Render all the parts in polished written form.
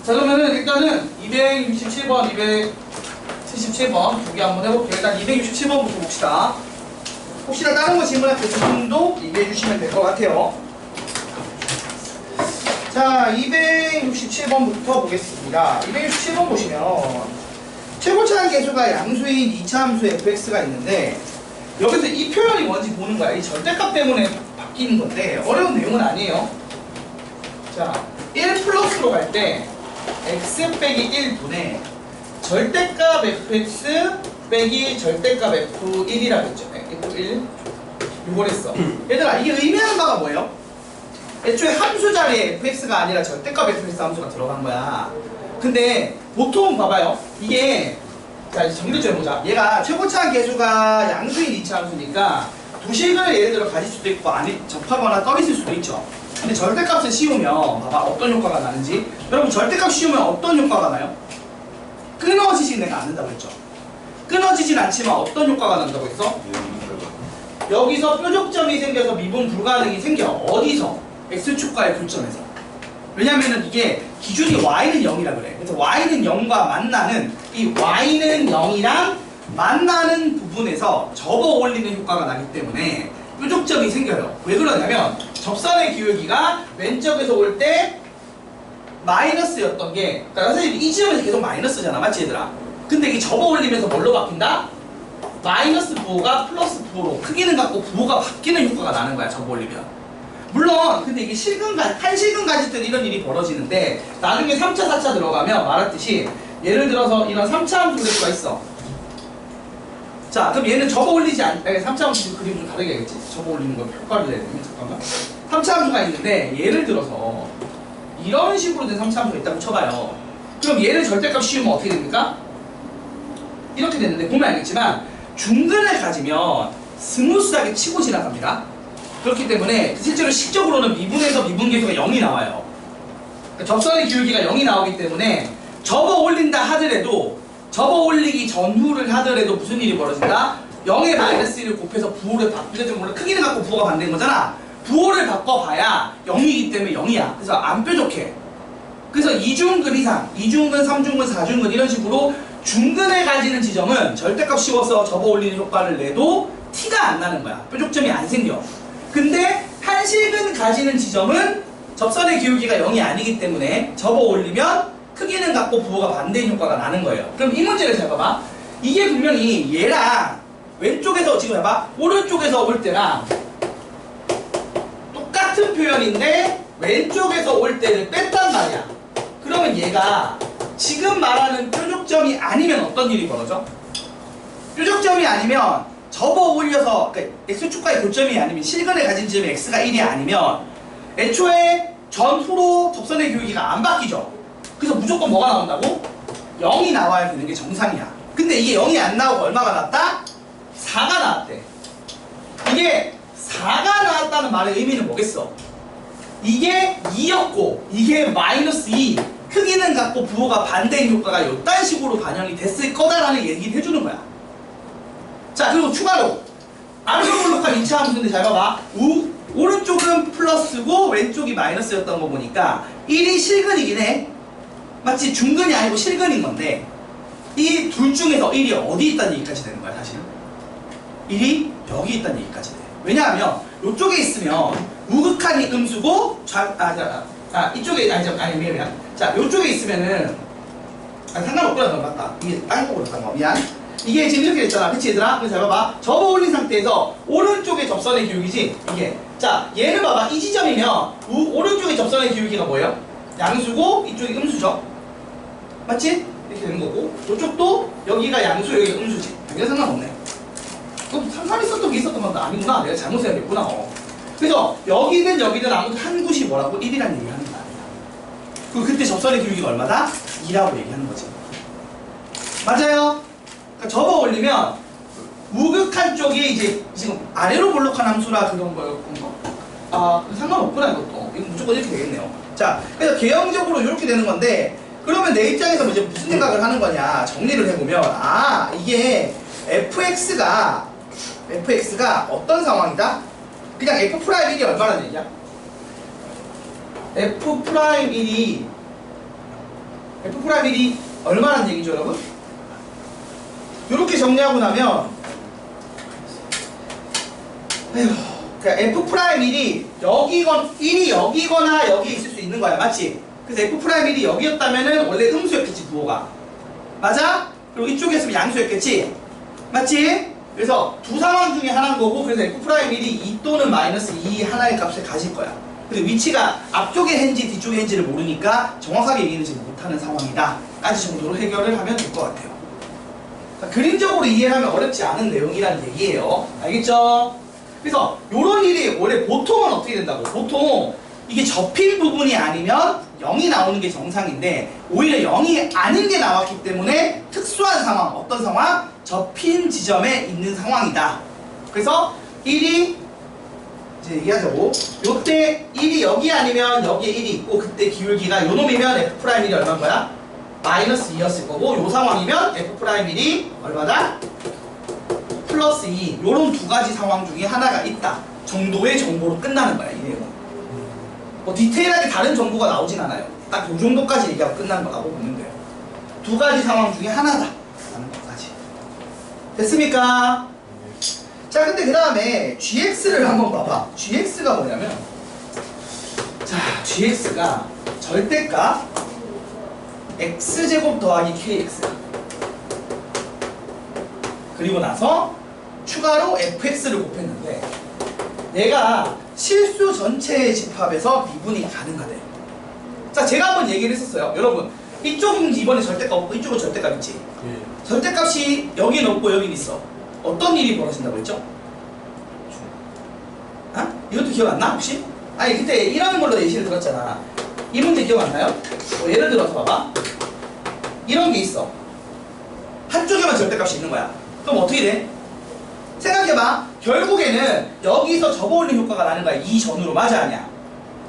자, 그러면은 일단은 267번, 277번 두 개 한번 해볼게요. 일단 267번부터 봅시다. 혹시나 다른 거 질문할 때 두 분도 얘기해 주시면 될 것 같아요. 자, 267번부터 보겠습니다. 267번 보시면 최고차항 계수가 양수인 2차 함수 fx가 있는데 여기서 이 표현이 뭔지 보는 거야. 이 절대값 때문에 바뀌는 건데 어려운 내용은 아니에요. 자, 1 플러스로 갈 때 x 빼기 1분의 절대값 fx 빼기 절대값 f1이라고 했죠. f1 요걸 했어. 얘들아, 이게 의미하는 바가 뭐예요? 애초에 함수 자리에 fx가 아니라 절대값 fx 함수가 들어간 거야. 근데 보통 봐봐요. 이게 자, 정리 좀 해보자. 얘가 최고차항 계수가 양수인 2차 함수니까 두식을 예를 들어 가질 수도 있고 아니 접하거나 떠 있을 수도 있죠. 근데 절대값을 씌우면 봐봐 어떤 효과가 나는지. 여러분, 절대값 씌우면 어떤 효과가 나요? 끊어지진 내가 않는다고 했죠. 끊어지진 않지만 어떤 효과가 난다고 했어? 여기서 뾰족점이 생겨서 미분 불가능이 생겨. 어디서? x축과의 교점에서. 왜냐면은 이게 기준이 y는 0이라 그래. 그래서 y는 0과 만나는 이 y는 0이랑 만나는 부분에서 접어 올리는 효과가 나기 때문에 뾰족점이 생겨요. 왜 그러냐면 접선의 기울기가 왼쪽에서 올 때 마이너스였던 게, 그러니까 선생님 이 지점에서 계속 마이너스잖아, 맞지 얘들아? 근데 이게 접어 올리면서 뭘로 바뀐다? 마이너스 부호가 플러스 부호로 크기는 같고 부호가 바뀌는 효과가 나는 거야, 접어 올리면. 물론 근데 이게 한실근 가질 때는 이런 일이 벌어지는데 나중에 3차 4차 들어가면 말했듯이 예를 들어서 이런 3차 함수 그래프가 있어. 자, 그럼 얘는 접어 올리지 않 3차 함수 그림 좀 다르게 하겠지. 접어 올리는 거 효과를 내야 되면 잠깐만. 3차 함수가 있는데 예를 들어서 이런 식으로 된 3차 함수가 있다고 쳐봐요. 그럼 얘를 절대값 씌우면 어떻게 됩니까? 이렇게 됐는데 보면 알겠지만 중근을 가지면 스무스하게 치고 지나갑니다. 그렇기 때문에 실제로 식적으로는 미분에서 미분 계수가 0이 나와요. 그러니까 접선의 기울기가 0이 나오기 때문에 접어 올린다 하더라도 접어 올리기 전후를 하더라도 무슨 일이 벌어진다? 0에 마이너스 1을 곱해서 부호를 바꾸자. 물론 크기는 갖고 부호가 반대인 거잖아. 부호를 바꿔봐야 0이기 때문에 0이야. 그래서 안 뾰족해. 그래서 2중근 이상, 2중근, 3중근, 4중근 이런 식으로 중근을 가지는 지점은 절대값 씌워서 접어 올리는 효과를 내도 티가 안 나는 거야. 뾰족점이 안 생겨. 근데 한식은 가지는 지점은 접선의 기울기가 0이 아니기 때문에 접어 올리면 크기는 같고 부호가 반대인 효과가 나는 거예요. 그럼 이 문제를 잘 봐봐. 이게 분명히 얘랑 왼쪽에서 지금 해봐. 오른쪽에서 올 때랑 똑같은 표현인데 왼쪽에서 올 때를 뺐단 말이야. 그러면 얘가 지금 말하는 뾰족점이 아니면 어떤 일이 벌어져? 뾰족점이 아니면 접어 올려서 그러니까 x축과의 교점이 아니면 실근을 가진 지점이 x가 1이 아니면 애초에 전후로 접선의 기울기가 안 바뀌죠. 그래서 무조건 뭐가 나온다고? 0이 나와야 되는 게 정상이야. 근데 이게 0이 안 나오고 얼마가 나왔다? 4가 나왔대. 이게 4가 나왔다는 말의 의미는 뭐겠어? 이게 2였고 이게 마이너스 2, 크기는 같고 부호가 반대인 효과가 이딴 식으로 반영이 됐을 거다라는 얘기를 해주는 거야. 자, 그리고 추가로 아르고블록한 2차 함수인데 잘 봐봐. 오른쪽은 플러스고 왼쪽이 마이너스였던 거 보니까 1이 실근이긴 해. 마치 중근이 아니고 실근인 건데 이 둘 중에서 1이 어디 있다는 얘기까지 되는 거야 사실은. 1이 여기 있다는 얘기까지 돼. 왜냐하면 이쪽에 있으면 우극한이 음수고 이쪽에 미안. 자, 이쪽에 있으면은 상관없구나. 너 맞다. 이게 딴 거고 딴 거. 미안. 이게 지금 이렇게 됐잖아. 그치 얘들아? 그래서 잘 봐봐. 접어 올린 상태에서 오른쪽에 접선의 기울기지 이게. 자, 얘를 봐봐. 이 지점이면 오른쪽에 접선의 기울기가 뭐예요? 양수고 이쪽이 음수죠. 맞지? 이렇게 되는 거고 이쪽도 여기가 양수 여기가 음수지. 이게 상관없네. 그럼 상관 있었던 게 있었던 건가? 아니구나. 내가 잘못 생각했구나. 그래서 여기든 아무튼 한 곳이 뭐라고? 1이라는 얘기를 하는 거야. 그리고 그때 접선의 기울기가 얼마다? 2라고 얘기하는 거지. 맞아요? 그러니까 접어 올리면 우극한 쪽이 이제 지금 아래로 볼록한 함수라 그런 거였던 거. 상관없구나 이것도. 이거 무조건 이렇게 되겠네요. 자, 그래서 개형적으로 이렇게 되는 건데 그러면 내 입장에서 이제 무슨 생각을 하는 거냐 정리를 해보면 이게 fx가 어떤 상황이다? 그냥 f'1이 얼마라는 얘기야? f'1이 F'1이 얼마란 얘기죠, 여러분? 이렇게 정리하고 나면 그러니까 F'1이 여기건 1이 여기거나 여기 있을 수 있는 거야, 맞지? 그래서 F'1이 여기였다면은 원래 음수였겠지, 부호가. 맞아? 그리고 이쪽에 있으면 양수였겠지? 맞지? 그래서 두 상황 중에 하나인 거고, 그래서 F'1이 2 또는 마이너스 2 하나의 값을 가질 거야. 근데 위치가 앞쪽에 행지 뒤쪽에 행지를 모르니까 정확하게 얘기는 못하는 상황이다 까지 정도로 해결을 하면 될 것 같아요. 자, 그림적으로 이해를 하면 어렵지 않은 내용이라는 얘기예요. 알겠죠? 그래서 이런 일이 원래 보통은 어떻게 된다고? 보통 이게 접힌 부분이 아니면 0이 나오는 게 정상인데 오히려 0이 아닌 게 나왔기 때문에 특수한 상황, 어떤 상황? 접힌 지점에 있는 상황이다. 그래서 1이 이제 얘기하자고. 요때 1이 여기 아니면 여기에 1이 있고 그때 기울기가 요 놈이면 F'1이 얼마인 거야? 마이너스 2였을 거고 요 상황이면 F'1이 얼마다? 플러스 2. 요런 두 가지 상황 중에 하나가 있다 정도의 정보로 끝나는 거야, 이 내용은. 뭐 디테일하게 다른 정보가 나오진 않아요. 딱 요 정도까지 얘기하고 끝난 거라고 보면 돼요. 두 가지 상황 중에 하나다 라는 것까지. 됐습니까? 자, 근데 그 다음에 gx를 한번 봐봐. gx가 뭐냐면, 자, gx가 절대값 x제곱 더하기 kx, 그리고 나서 추가로 fx를 곱했는데 얘가 실수 전체의 집합에서 미분이 가능하대요. 자, 제가 한번 얘기를 했었어요. 여러분, 이쪽은 이번에 절대값 없고 이쪽은 절대값 있지? 절대값이 여긴 없고 여긴 있어. 어떤 일이 벌어진다고 했죠? 아? 이것도 기억 안 나? 혹시? 아니, 그때 이런 걸로 예시를 들었잖아. 이 문제 기억 안 나요? 예를 들어서 봐봐. 이런 게 있어. 한쪽에만 절대값이 있는 거야. 그럼 어떻게 돼? 생각해봐. 결국에는 여기서 접어올린 효과가 나는 거야. 이 전후로. 맞아, 아니야?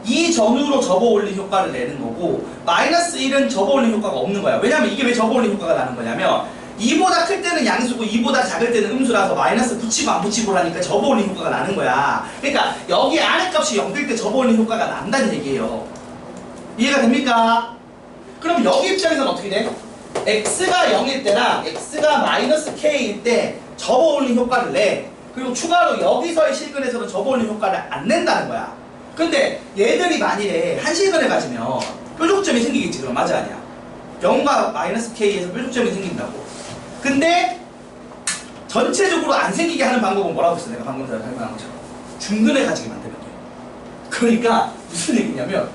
이 전후로 접어올린 효과를 내는 거고 마이너스 1은 접어올린 효과가 없는 거야. 왜냐면 이게 왜 접어올린 효과가 나는 거냐면 2보다 클 때는 양수고 2보다 작을 때는 음수라서 마이너스 붙이고 안 붙이고 하니까 접어올린 효과가 나는 거야. 그러니까 여기 안에 값이 0 될 때 접어올린 효과가 난다는 얘기예요. 이해가 됩니까? 그럼 여기 입장에서는 어떻게 돼? x가 0일 때랑 x가 마이너스 k일 때 접어올린 효과를 내. 그리고 추가로 여기서의 실근에서는 접어올린 효과를 안 낸다는 거야. 근데 얘들이 만일에 한 실근을 가지면 뾰족점이 생기겠지. 그럼 맞아, 아니야? 0과 마이너스 k에서 뾰족점이 생긴다고. 근데 전체적으로 안 생기게 하는 방법은 뭐라고 했어? 내가 방금 전에 설명한 것처럼 중근을 가지게 만들면 돼. 그러니까 무슨 얘기냐면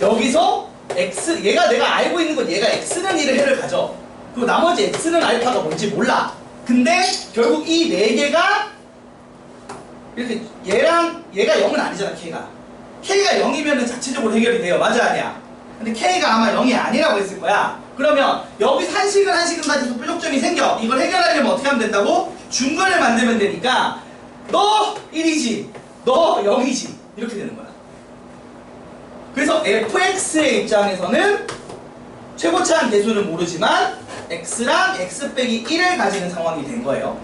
여기서 x, 얘가 내가 알고 있는 건 얘가 x는 1을 해를 가져. 그리고 나머지 x는 알파가 뭔지 몰라. 근데 결국 이 네 개가 이렇게 얘랑 얘가 0은 아니잖아. K가 0이면 자체적으로 해결이 돼요. 맞아, 아니야? 근데 K가 아마 0이 아니라고 했을 거야. 그러면 여기서 한 식은 가지고 뾰족점이 생겨. 이걸 해결하려면 어떻게 하면 된다고? 중근을 만들면 되니까 너 1이지 너 0이지 이렇게 되는 거야. 그래서 fx의 입장에서는 최고차항 계수는 모르지만 x랑 x 빼기 1을 가지는 상황이 된 거예요.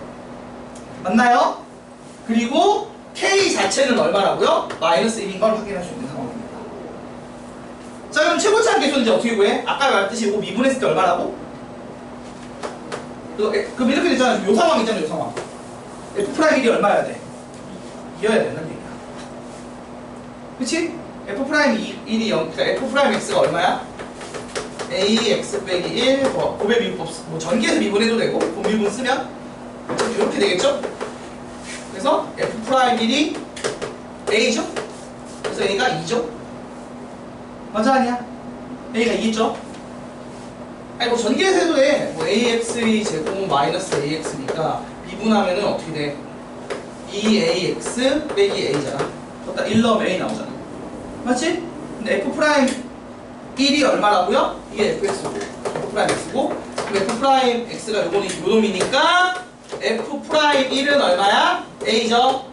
맞나요? 그리고 k 자체는 얼마라고요? 마이너스 1인 걸 확인할 수 있는 상황입니다. 자, 그럼 최고차항 계수는 이제 어떻게 구해? 아까 말했듯이 이거 미분했을 때 얼마라고? 그럼 이렇게 되잖아. 요 상황 있잖아, 요 상황. f'1이 얼마여야 돼? 2여야 된다는 얘기야. 그치? f'1이 0, 그러니까 f'x가 얼마야? ax 빼기 1, 곱의 미분법, 뭐 전기에서 미분해도 되고, 미분 쓰면 이렇게 되겠죠? 그래서 f'1이 a죠? 그래서 a가 2죠? 맞아, 아니야? a가 2죠? 아니, 뭐 전기에서 해도 돼. 뭐 ax의 제곱 마이너스 ax니까 미분하면은 어떻게 돼? 2ax 빼기 a잖아. 거기다 1 넣으면 a 나오잖아. 맞지? 근데 f'1이 얼마라고요? 이게 fx고 f'x고 f'x가 요놈이니까 f'1은 얼마야? a죠?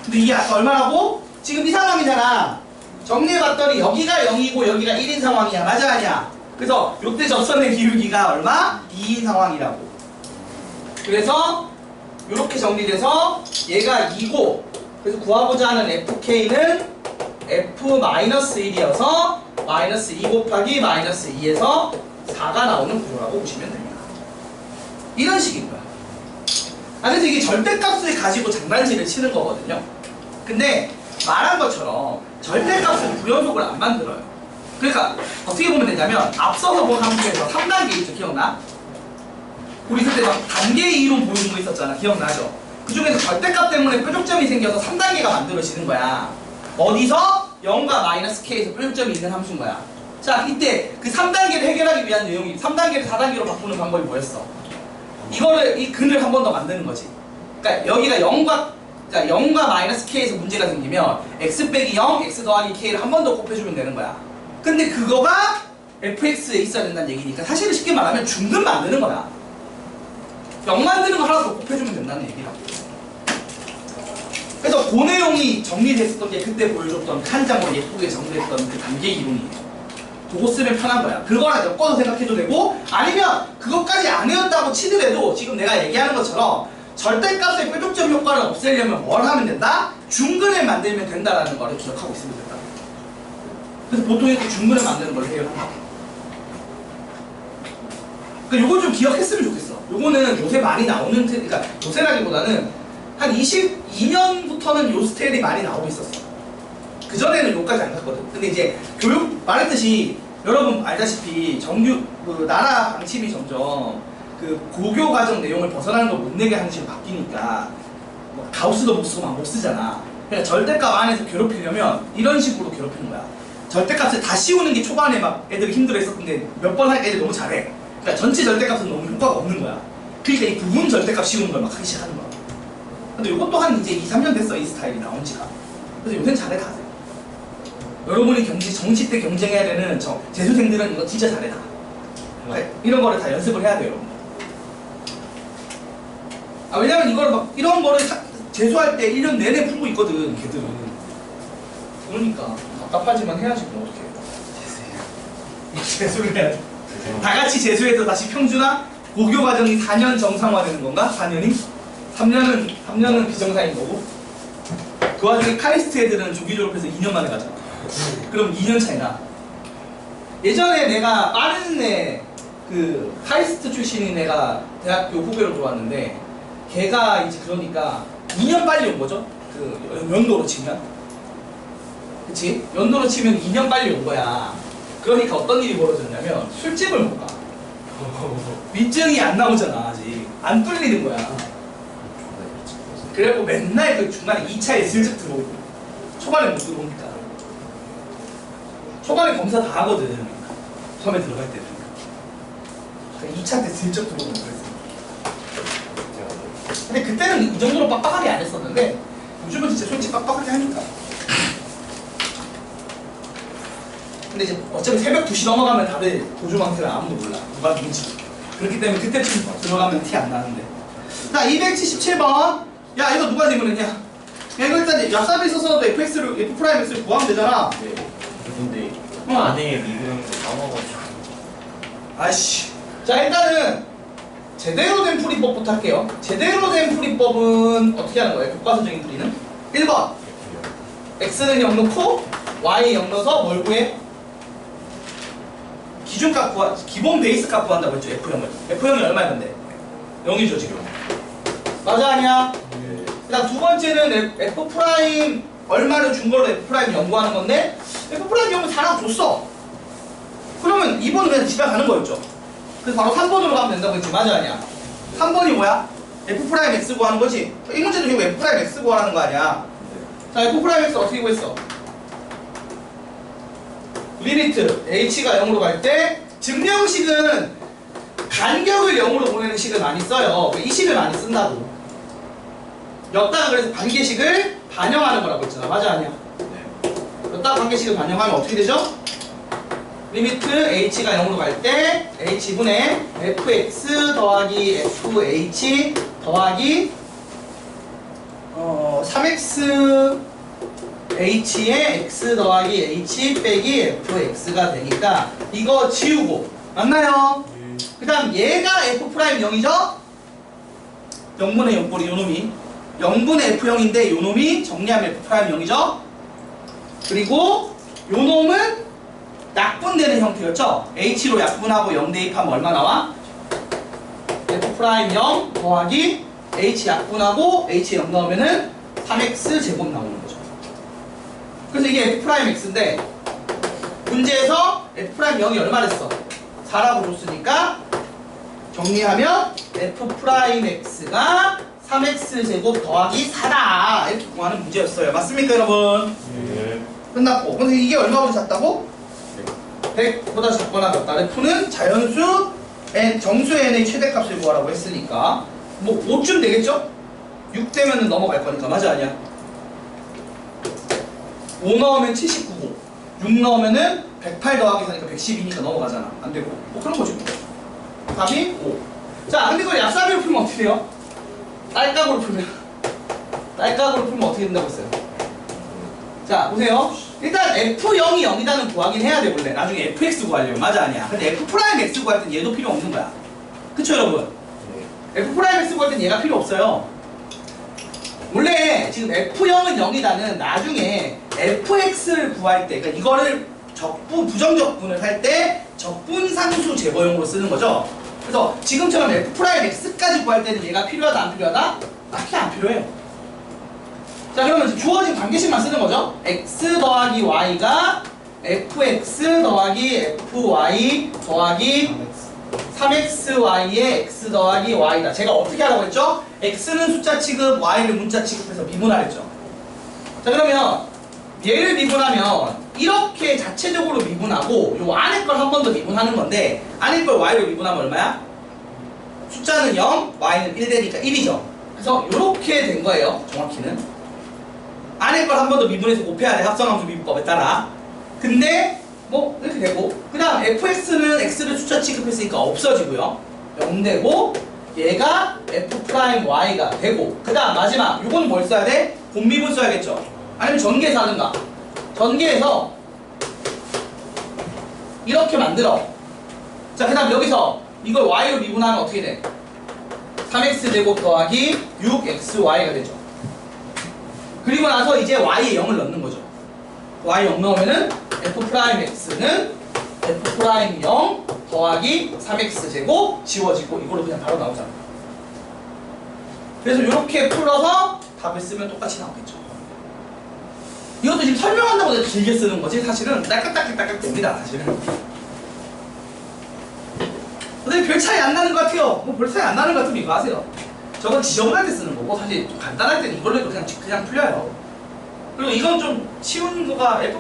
근데 이게 아까 얼마라고? 지금 이 상황이잖아. 정리해봤더니 여기가 0이고 여기가 1인 상황이야. 맞아, 아니야? 그래서 요때 접선의 기울기가 얼마? 2인 상황이라고. 그래서 요렇게 정리돼서 얘가 2고 그래서 구하고자 하는 fk는 f-1이어서 마이너스 2 곱하기 마이너스 2에서 4가 나오는 구조라고 보시면 됩니다. 이런 식인 거야. 그래서 이게 절대값을 가지고 장난질을 치는 거거든요. 근데 말한 것처럼 절대값은 부연속을 안 만들어요. 그러니까 어떻게 보면 되냐면 앞서서 본 함수에서 3단계 있죠. 기억나? 우리 그때 막 단계 이론 보여준 거 있었잖아. 기억나죠? 그 중에서 절대값 때문에 뾰족점이 생겨서 3단계가 만들어지는 거야. 어디서? 0과 마이너스 k에서 뾰족점이 있는 함수인 거야. 자, 이때 그 3단계를 해결하기 위한 내용이 3단계를 4단계로 바꾸는 방법이 뭐였어? 이거를, 이 근을 한 번 더 만드는 거지. 그러니까 여기가 0과 마이너스 k에서 문제가 생기면 x 빼기 0, x 더하기 k를 한 번 더 곱해주면 되는 거야. 근데 그거가 fx에 있어야 된다는 얘기니까 사실은 쉽게 말하면 중근 만드는 거야. 0 만드는 거 하나 더 곱해주면 된다는 얘기라고. 그래서 그 내용이 정리됐었던 게 그때 보여줬던 한 장으로 예쁘게 정리했던 그 단계 이론이에요. 그거 쓰면 편한 거야. 그거랑 엮어서 생각해도 되고, 아니면 그것까지 안 외웠다고 치더라도 지금 내가 얘기하는 것처럼 절대값의 뾰족점 효과를 없애려면 뭘 하면 된다? 중근을 만들면 된다라는 거를 기억하고 있으면 된다. 그래서 보통 이렇게 중근을 만드는 걸 해결한다. 그러니까 요걸 좀 기억했으면 좋겠어. 요거는 요새 많이 나오는, 그러니까 요새라기보다는 한 22년부터는 요 스타일이 많이 나오고 있었어. 그전에는 요까지 안 갔거든. 근데 이제 교육, 말했듯이 여러분 알다시피 정규, 그 나라 방침이 점점 그 고교 과정 내용을 벗어나는 걸 못 내게 하는 식으로 바뀌니까 뭐 가우스도 못 쓰고 막 못 쓰잖아. 그러니까 절대값 안에서 괴롭히려면 이런 식으로 괴롭히는 거야. 절대값을 다 씌우는 게 초반에 막 애들이 힘들어 했었는데 몇 번 할 애들 너무 잘해. 그러니까 전체 절대값은 너무 효과가 없는 거야. 그러니까 이 부분 절대값 씌우는 걸 막 하기 시작하는 거야. 근데 이것도 한 이제 2, 3년 됐어, 이 스타일이 나온 지가. 그래서 요새는 잘해, 다들. 여러분이 정시 때 경쟁해야 되는 재수생들은 이거 진짜 잘해, 다. 이런 거를 다 연습을 해야 돼요, 여러분. 왜냐면 이걸 막, 이런 거를 재수할 때 1년 내내 풀고 있거든, 걔들은. 그러니까. 답답하지만 해야지, 뭐, 어떡해. 재수를 해야지. 다 같이 재수해서 다시 평준화? 고교 과정이 4년 정상화되는 건가? 4년이? 3년은 비정상인 거고. 그 와중에 카리스트 애들은 조기 졸업해서 2년 만에 가잖아. 그럼 2년 차이나. 예전에 내가 빠른 애, 그 카리스트 출신인 애가 대학교 후배로 들어왔는데, 걔가 이제 그러니까 2년 빨리 온 거죠? 그 연도로 치면. 그치? 연도로 치면 2년 빨리 온 거야. 그러니까 어떤 일이 벌어졌냐면 술집을 못 가. 민증이 안 나오잖아, 아직. 안 뚫리는 거야. 그래갖고 맨날 그 중간에 2차에 슬쩍 들어오고, 초반에 못 들어오니까. 초반에 검사 다 하거든. 처음에 들어갈 때는. 그러니까 2차 때 슬쩍 들어오고 그랬어. 근데 그때는 이 정도로 빡빡하게 안 했었는데, 요즘은 진짜 솔직히 빡빡하게 하니까. 근데 이제 어차피 새벽 2시 넘어가면 다들 도주망태를 아무도 몰라. 누가 누군지. 그렇기 때문에 그때쯤 들어가면 티 안 나는데. 자, 277번. 야, 이거 누가 질문했냐? 야, 이거 일단 약삽에 있어서도 F'X를 구하면 되잖아. 네. 근데 안에 미분에서 까먹어가지고. 아이씨. 자, 일단은 제대로 된 풀이법부터 할게요. 제대로 된 풀이법은 어떻게 하는 거예요? 교과서적인 풀이는? 1번. X는 0 넣고 Y 0 넣어서 뭘 구해? 기준값 구하, 기본 베이스 값 구한다고 했죠, F형을. F형이 얼마였는데? 0이죠, 지금. 맞아, 아니야? 네. 그다음 두 번째는 F' 얼마를 준 걸로 F' 연구하는 건데, F' 0은 4라고 줬어. 그러면 2번은 그냥 집에 가는 거였죠. 그래서 바로 3번으로 가면 된다고 했지, 맞아, 아니야? 3번이 뭐야? F' X 구하는 거지? 이 문제도 결국 F' X 구하는 거 아니야? 자, F' X 어떻게 구했어? 리미트 h가 0으로 갈 때 증명식은 간격을 0으로 보내는 식을 많이 써요. 이 식을 많이 쓴다고. 였다가 그래서 관계식을 반영하는 거라고 했잖아. 맞아, 아니야? 네. 였다가 관계식을 반영하면 어떻게 되죠? 리미트 h가 0으로 갈 때 h분의 fx 더하기 fh 더하기 3x h에 x 더하기 h 빼기 fx가 되니까 이거 지우고, 맞나요? 그 다음 얘가 f'0이죠? 0분의 0꼴이 요놈이 0분의 f형인데 요놈이 정리하면 f'0이죠? 그리고 요놈은 형태였죠? H로 약분하고 0 대입하면 얼마 나와? F'0 더하기 H 약분하고 H 0 넣으면은 3x 제곱 나오는 거죠. 그래서 이게 F'X인데 문제에서 F'0이 얼마랬어? 4라고 줬으니까 정리하면 F'X가 3x 제곱 더하기 4다 이렇게 구하는 문제였어요. 맞습니까 여러분? 네. 끝났고. 근데 이게 얼마보다 작다고? 100보다 작거나 같다. F는 자연수 n, 정수 n의 최대값을 구하라고 했으니까 뭐 5쯤 되겠죠? 6 되면 넘어갈 거니까. 맞아 아니야? 5 넣으면 79고 6 넣으면은 108 더하기 4니까 112니까 넘어가잖아. 안 되고 뭐 그런 거지. 답이 5. 자, 근데 이걸 약사비로 풀면 어떻게 돼요? 딸깍으로 풀면 어떻게 된다고 했어요? 자, 보세요. 일단 F0이 0이다는 구하긴 해야 돼 원래. 나중에 Fx 구하려면. 맞아 아니야? 근데 F'X 구할 땐 얘도 필요 없는 거야. 그쵸 여러분? F'X 구할 땐 얘가 필요 없어요. 원래 지금 F0은 0이다는 나중에 Fx를 구할 때, 그러니까 이거를 부정적분을 할 때 적분상수 제거용으로 쓰는 거죠. 그래서 지금처럼 F'X까지 구할 때는 얘가 필요하다 안 필요하다? 딱히 안 필요해요. 자, 그러면 이제 주어진 관계식만 쓰는 거죠. x 더하기 y가 fx 더하기 fy 더하기 3xy의 x 더하기 y다. 제가 어떻게 하라고 했죠? x는 숫자 취급, y를 문자 취급해서 미분하랬죠. 자, 그러면 얘를 미분하면 이렇게 자체적으로 미분하고 요 안에 걸 한 번 더 미분하는 건데, 안에 걸 y로 미분하면 얼마야? 숫자는 0, y는 1 되니까 1이죠. 그래서 이렇게 된 거예요. 정확히는 안에 걸 한 번 더 미분해서 곱해야 돼. 합성함수 미분법에 따라. 근데 뭐 이렇게 되고, 그 다음 fx는 x를 숫자 취급했으니까 없어지고요. 0 되고, 얘가 f'y가 되고, 그 다음 마지막 요건 뭘 써야 돼? 곱미분 써야겠죠. 아니면 전개해서 하든가. 전개해서 이렇게 만들어. 자, 그 다음 여기서 이걸 y로 미분하면 어떻게 돼? 3x 제곱 더하기 6xy가 되죠. 그리고 나서 이제 y에 0을 넣는 거죠. y 0 넣으면은 f'x는 f'0 더하기 3x 제곱 지워지고 이걸로 그냥 바로 나오잖아. 그래서 이렇게 풀어서 답을 쓰면 똑같이 나오겠죠. 이것도 지금 설명한다고 내가 길게 쓰는 거지 사실은 딸깍딸깍 됩니다. 사실은. 근데 별 차이 안 나는 것 같아요. 뭐 별 차이 안 나는 것 같으면 이거 아세요. 저건 지정할 때 쓰는 거고, 사실 좀 간단할 때는 이걸로 해도 그냥 풀려요. 그리고 이건 좀 쉬운 거가 F'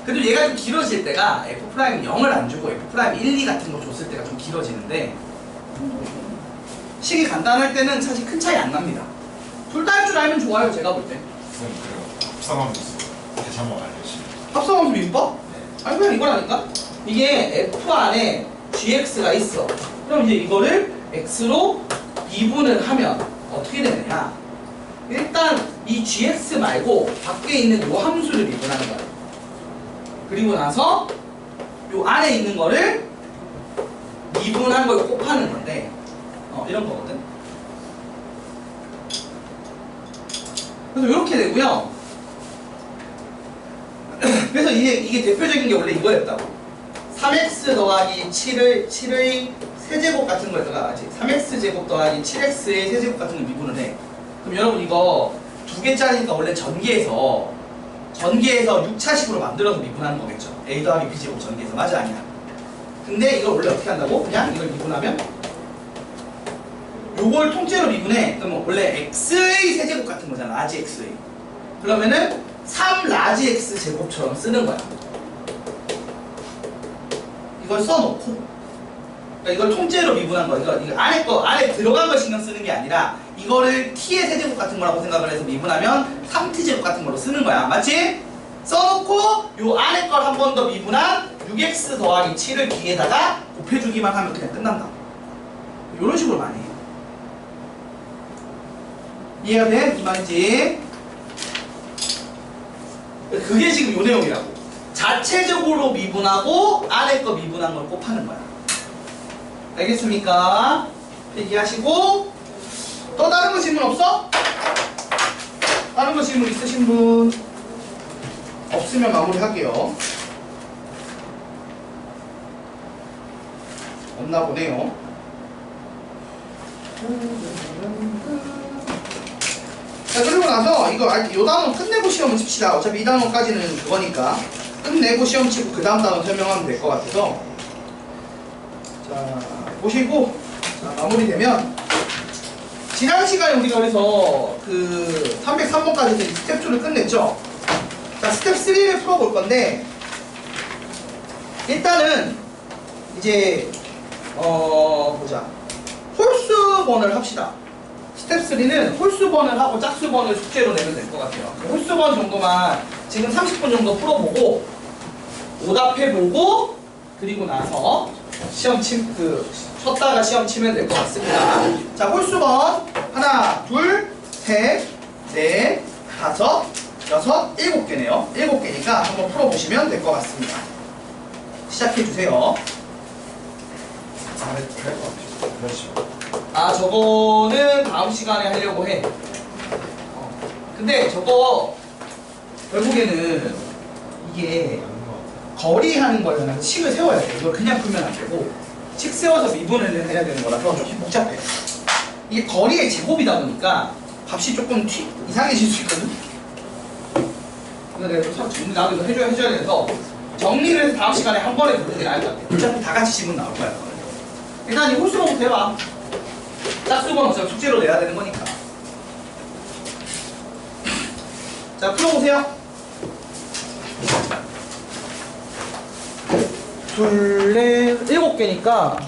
그래도 얘가 좀 길어질 때가 F' 0을 안 주고 F' 1, 2 같은 거 줬을 때가 좀 길어지는데, 식이 간단할 때는 사실 큰 차이 안 납니다. 둘 다 할 줄 알면 좋아요. 제가 볼 때. 그럼 합성함수 다시 한번 알려주시면. 합성함수 미분법? 아니 그냥 이거라니까? 이게 F 안에 gx가 있어. 그럼 이제 이거를 x로 미분을 하면 어떻게 되느냐? 일단 이 gx 말고 밖에 있는 요 함수를 미분하는 거야. 그리고 나서 요 안에 있는 거를 미분한 걸 곱하는 건데, 이런 거거든. 그래서 이렇게 되고요. 그래서 이게 대표적인 게 원래 이거였다고. 3x 더하기 7의 세제곱 같은 걸 들어가지. 3x 제곱 더하기 7x의 세제곱 같은 걸 미분을 해. 그럼 여러분 이거 두 개짜리니까 원래 전개해서 6차식으로 만들어서 미분하는 거겠죠. a 더하기 b 제곱 전개해서. 맞아 아니야? 근데 이걸 원래 어떻게 한다고? 그냥 이걸 미분하면 요걸 통째로 미분해. 그러면 원래 x의 세제곱 같은 거잖아. 라지 x의. 그러면은 3 라지 x 제곱처럼 쓰는 거야. 이걸 써놓고, 그러니까 이걸 통째로 미분한 거야. 이거 안에 들어간 걸 신경 쓰는 게 아니라 이거를 t의 세제곱 같은 거라고 생각을 해서 미분하면 3t 제곱 같은 거로 쓰는 거야. 맞지? 써놓고 요 안에 걸 한 번 더 미분한 6x 더하기 7을 뒤에다가 곱해주기만 하면 그냥 끝난다. 이런 식으로 많이 해요. 이해가 돼? 무슨 말인지? 그게 지금 요 내용이라고. 자체적으로 미분하고 안에 거 미분한 걸 곱하는 거야. 알겠습니까? 얘기하시고, 또 다른 거 질문 없어? 다른 거 질문 있으신 분? 없으면 마무리할게요. 없나 보네요. 자, 그리고 나서 요 단원 끝내고 시험을 칩시다. 어차피 이 단원까지는 그거니까 끝내고 시험 치고 그 다음 단원 설명하면 될 것 같아서. 자, 보시고 자, 마무리되면 지난 시간에 우리가 그래서 그 303번까지 스텝 2를 끝냈죠. 자, 스텝 3를 풀어볼 건데 일단은 이제 보자. 홀수번을 합시다. 스텝 3는 홀수번을 하고 짝수번을 숙제로 내면 될 것 같아요. 홀수번 정도만 지금 30분 정도 풀어보고 오답해보고 그리고 나서 시험 쉬었다가 시험 치면 될 것 같습니다. 자, 홀수번 하나, 둘, 셋, 넷, 다섯, 여섯, 7개네요. 7개니까 한번 풀어보시면 될 것 같습니다. 시작해주세요. 그렇죠. 아, 저거는 다음 시간에 하려고 해. 근데 저거 결국에는 이게 거리 하는 거잖아요. 식을 세워야 돼. 이걸 그냥 풀면 안 되고 식 세워서 미분을 해야 되는 거라서 좀 복잡해. 이게 거리의 제곱이다 보니까 값이 조금 이상해질 수 있거든. 그래서 내가 좀 나도 이거 해줘야 돼서 정리를 해서 다음 시간에 한 번에 보는 게 나을 것 같아. 어차피 다 같이 지문 나올 거야. 일단 이 홀수번부터 해봐. 짝수번 어차피 숙제로 내야 되는 거니까. 자, 풀어보세요. 둘, 넷, 7개니까